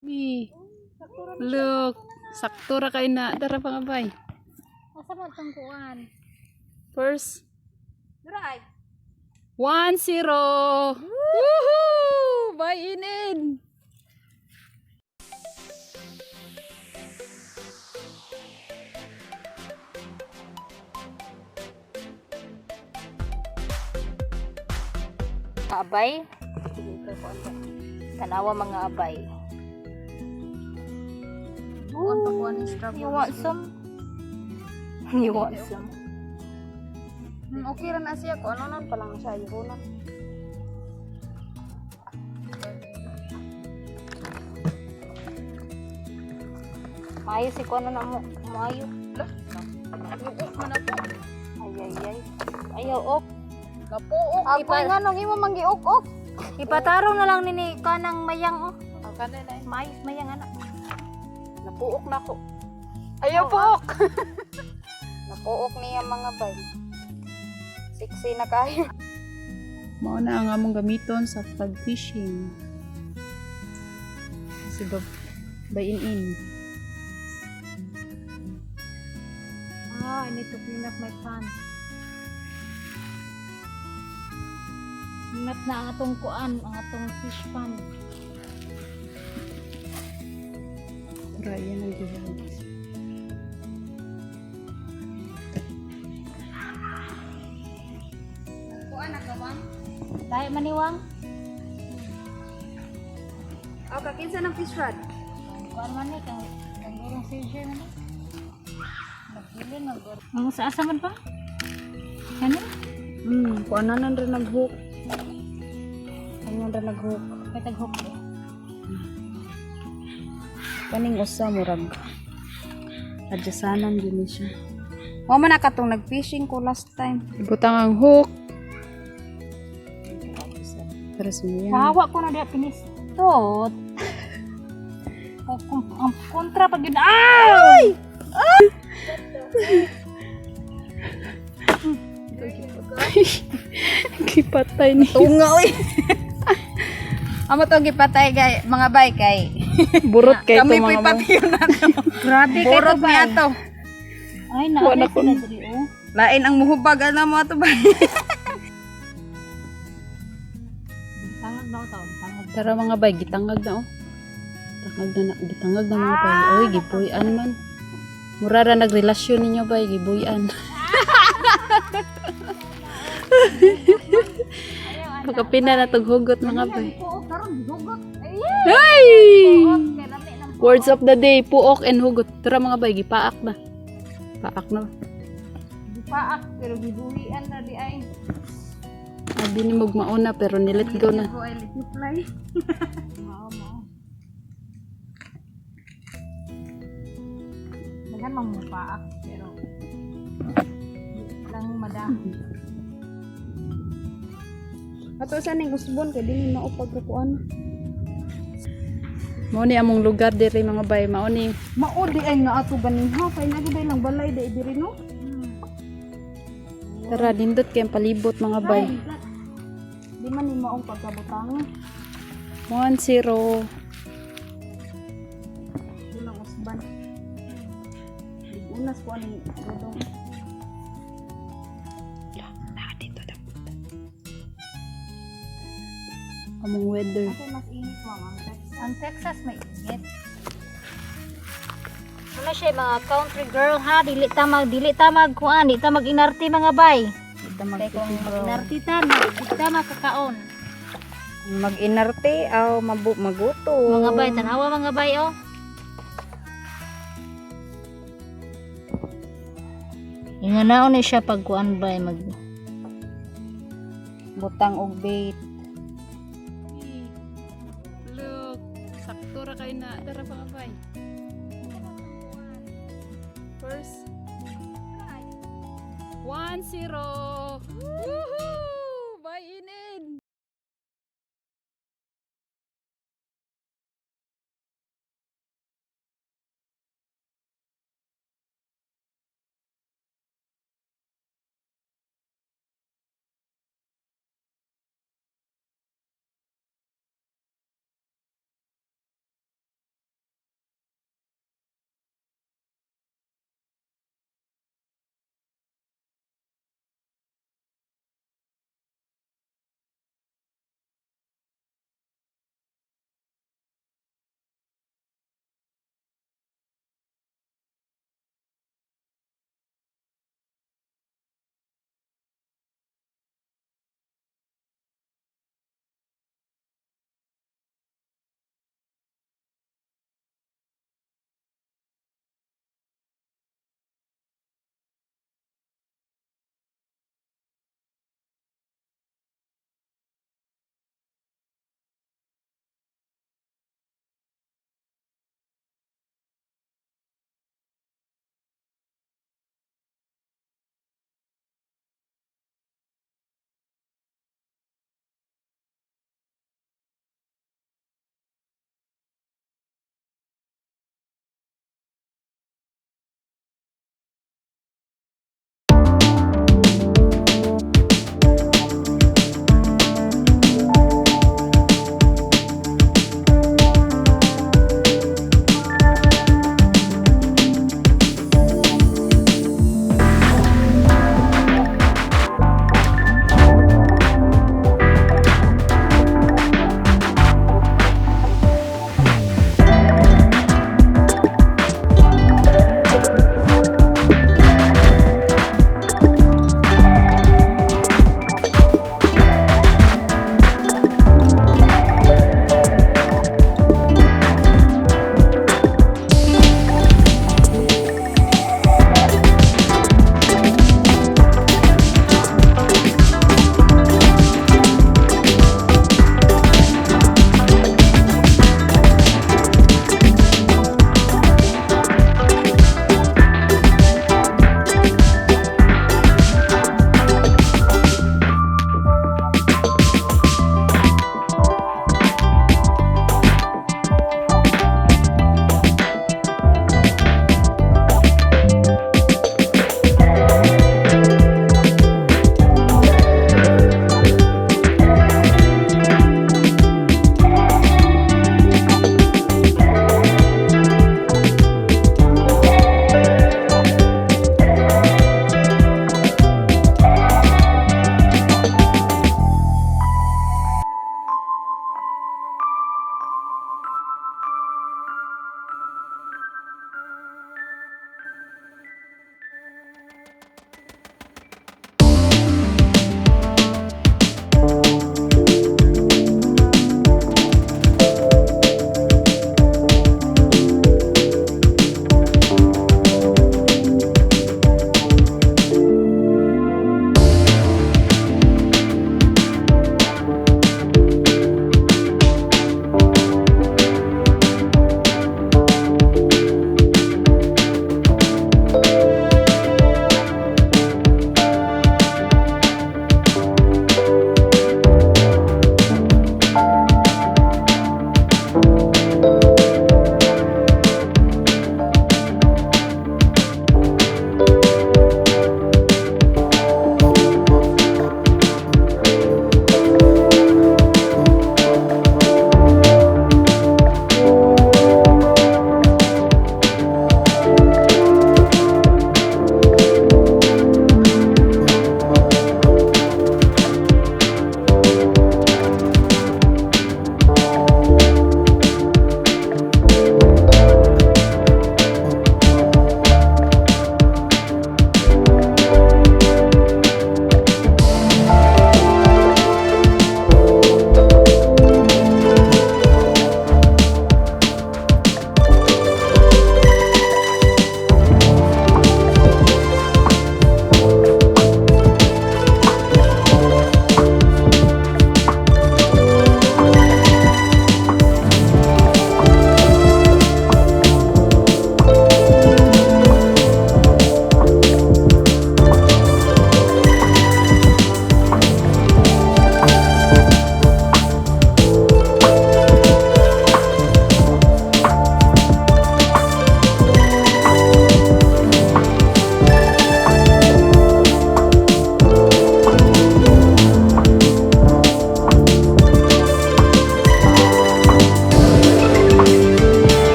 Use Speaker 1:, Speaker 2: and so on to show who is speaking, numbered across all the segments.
Speaker 1: Bi, look, sakto ra kay na dara pa nga bay.
Speaker 2: Asa man tong kuan?
Speaker 1: First,
Speaker 2: Drive.
Speaker 1: 1-0. Woohoo! Bay inin.
Speaker 2: Abay. Tanawa mga abay. You want some? You want some?
Speaker 1: Okay ra na siya ko ano nan pa lang siya yun na.
Speaker 2: Maayo si kuan na mo. Maayo.
Speaker 1: Mana po?
Speaker 2: Ay. Ayaw ok.
Speaker 1: Napuok.
Speaker 2: Ako nga nung imo manggiok-ok. Ipatarong na lang nini kanang mayang oh.
Speaker 1: Kanay na.
Speaker 2: Mayos mayang anak.
Speaker 1: Napuok na ko. Ayaw puok.
Speaker 2: Napuok niya mga bay. Siksi na kayo.
Speaker 1: Mao na ang among gamiton sa pag-fishing. Kasi bayin-in.
Speaker 2: I need to clean up my pan. Ingat na ang atong kuan, ang atong fish pan.
Speaker 1: Raya ng gihagis.
Speaker 2: Kuan nagawang? Dahil maniwang?
Speaker 1: Oh, kakinsa ng fish rod?
Speaker 2: Kuan man ni kang gurong seizure na. Nagpili na gurong. Ang sa man pa? Ano?
Speaker 1: Kuanan rin nag-hook. Kuanan rin nag-hook.
Speaker 2: May tag-hook eh.
Speaker 1: Kaning usa murag. Adjasanan din siya. Wa man nakatong nag-fishing ko last time. Ibutang ang hook. Terus mo yan.
Speaker 2: Kahawa ko na diya pinistot. Ang kontra pag yun. Ay!
Speaker 1: Gipatay ni.
Speaker 2: Tunga oy. Amo to gipatay kay mga bay kay.
Speaker 1: Burot kay to
Speaker 2: Kami
Speaker 1: mga
Speaker 2: pipatiyo na to. Grabe kay
Speaker 1: Burot
Speaker 2: to
Speaker 1: niya to.
Speaker 2: Ay
Speaker 1: Wala
Speaker 2: na
Speaker 1: ko.
Speaker 2: sila diri oh.
Speaker 1: Lain ang muhubag ana mo ato ba?
Speaker 2: Tangag daw taon, tangag.
Speaker 1: Tara mga bay, gitangag na oh. Gitangag na mga bay. Oy, gibuyan man. Mura ra nagrelasyon ninyo bay, gibuyan. Pagkapina na tughugot mga bay.
Speaker 2: Oo, karon dugot.
Speaker 1: Ay!
Speaker 2: Kay lami nang
Speaker 1: Words of the day, puok and hugot. Tara mga bay, gipaak na. Paak na.
Speaker 2: paak pero gibuhian na di ay.
Speaker 1: Sabi ni magmauna pero nilet go na.
Speaker 2: Ko ay reply. Mao. Dagan mang paak pero lang madam.
Speaker 1: Ato sa ning usbon kay dili mao pagkakuan. Mao ni among lugar diri mga bay, mao ni.
Speaker 2: Mao di ay nga ato ganing ha kay nagibay lang balay di diri no.
Speaker 1: Tara dindot kay palibot mga bay.
Speaker 2: Di man ni maong pagkabutang.
Speaker 1: 1-0.
Speaker 2: Ulang usban. Unas ko ani dodong.
Speaker 1: Dito daw. Among weather.
Speaker 2: Kasi mas init mo ang Texas. Ang Texas may init. Wala siya mga country girl ha, dili ta mag kuan, dili ta mag-inarti mga bay.
Speaker 1: Kita
Speaker 2: Kay kung mag-inarti ta, dili ta makakaon.
Speaker 1: mag-inarte aw maguto.
Speaker 2: Mga bay, tanawa mga bay oh. Inganaon ni siya pag kuan bay mag
Speaker 1: Butang og bait. Look, sakto ra kay na tara pa bay. First 1-0. Woohoo!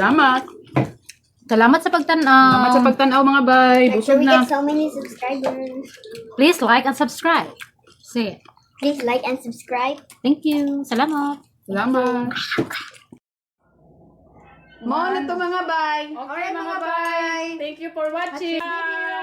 Speaker 3: Salamat.
Speaker 2: Salamat sa pagtanaw.
Speaker 3: Salamat sa pagtanaw mga bay.
Speaker 4: So
Speaker 3: Busog
Speaker 4: we
Speaker 3: na.
Speaker 4: get so many subscribers.
Speaker 2: Please like and subscribe. Say it.
Speaker 4: Please like and subscribe.
Speaker 2: Thank you. Salamat.
Speaker 3: Salamat. Mo na to mga bay. Okay mga bay. Thank you for watching. Bye.